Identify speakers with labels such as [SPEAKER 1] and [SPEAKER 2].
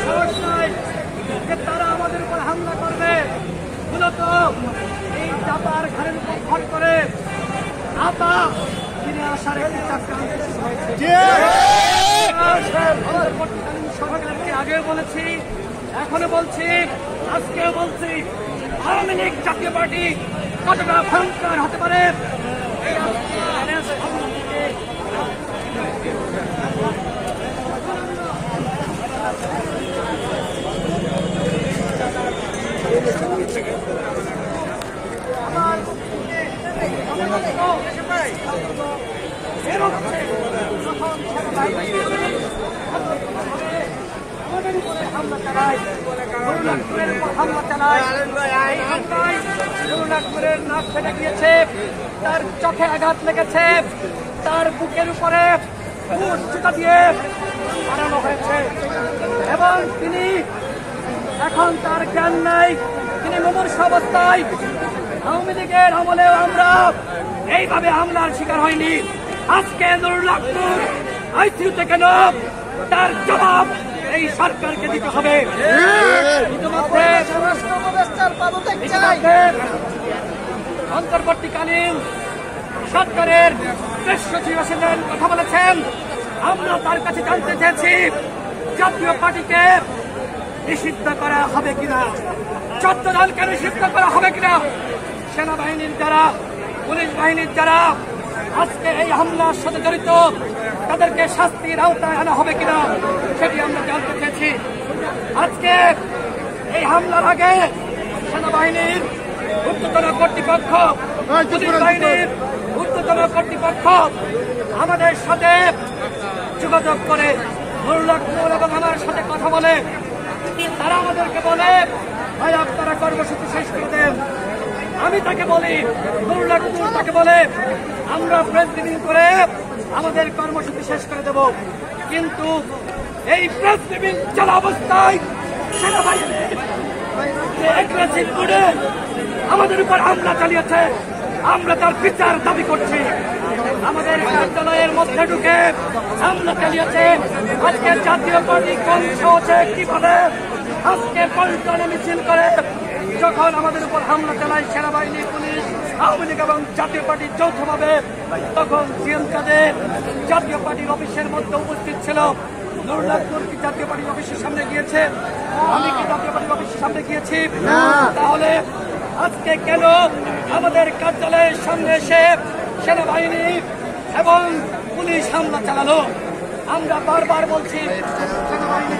[SPEAKER 1] সাহস নাই যে তারা আমাদের উপর হামলা করবে। মূলত এই চাপার ঘরের উপর ভর করে আতা ফিরে আসার একটি চক্রান্ত শুরু হয়েছে। অন্তর্বর্তীকালীন সরকারকে আগেও বলেছি, এখনো বলছি, আজকেও বলছি, আওয়ামী লীগ জাতীয় পার্টি কতটা ভয়ঙ্কর হতে পারে নাক ফেটে গিয়েছে, তার চোখে আঘাত লেগেছে, তার বুকের উপরে জুতা দিয়ে মারানো হয়েছে এবং তিনি এখন তার জ্ঞান নাই, তিনি মুমূর্ষ অবস্থায়। আওয়ামী লীগের আমলেও আমরা এইভাবে হামলার শিকার হয়নি। আজকে নুরুল্লাহপুর আইসিইউতে কেন, তার জবাব এই সরকারকে দিতে হবে। ইতিমধ্যে অন্তর্বর্তীকালীন সরকারের প্রেস সচিব কথা বলেছেন। আমরা তার কাছে জানতে চেয়েছি জাতীয় পার্টিকে নিষিদ্ধ করা হবে কিনা, 14 জনকে নিষিদ্ধ করা হবে কিনা, সেনাবাহিনীর যারা, পুলিশ বাহিনীর যারা আজকে এই হামলার সাথে জড়িত তাদেরকে শাস্তির আওতায় আনা হবে কিনা সেটি আমরা জানতে চেয়েছি। আজকে এই হামলার আগে সেনাবাহিনীর ঊর্ধ্বতন কর্তৃপক্ষ, পুলিশ বাহিনীর ঊর্ধ্বতন কর্তৃপক্ষ আমাদের সাথে যোগাযোগ করে নুরুল্লাহপুর এবং আমার সাথে কথা বলে তারা আমাদেরকে বলে, ভাই আপনারা কর্মসূচি শেষ করে দেন। আমি তাকে বলি, নুরুল্লাহপুর তাকে বলে, আমরা প্রেস ব্রিফিং করে আমাদের কর্মসূচি শেষ করে দেব। কিন্তু এই প্রেস ব্রিফিং চলা অবস্থায় সেনাবাহিনী এগ্রেসিভ মোডে আমাদের উপর হামলা চালিয়েছে। আমরা তার বিচার দাবি করছি। আমাদের কার্যালয়ের মধ্যে ঢুকে হামলা চালিয়েছে। আজকে জাতীয় পার্টি কোন সাহসে কিভাবে আজকে পল্টনে মিছিল করে যখন আমাদের উপর হামলা চালায় সেনাবাহিনী, পুলিশ, আওয়ামী লীগ এবং জাতীয় পার্টি যৌথভাবে, তখন সিএম কাদের জাতীয় পার্টির অফিসের মধ্যে উপস্থিত ছিল। নুরুল্লাহপুর কি জাতীয় পার্টির অফিসের সামনে গিয়েছে? আমি কি জাতীয় পার্টির অফিসের সামনে গিয়েছি? তাহলে আজকে কেন আমাদের কার্যালয়ের সামনে এসে সেনাবাহিনী এবং পুলিশ হামলা চালালো? আমরা বারবার বলছি সেনাবাহিনী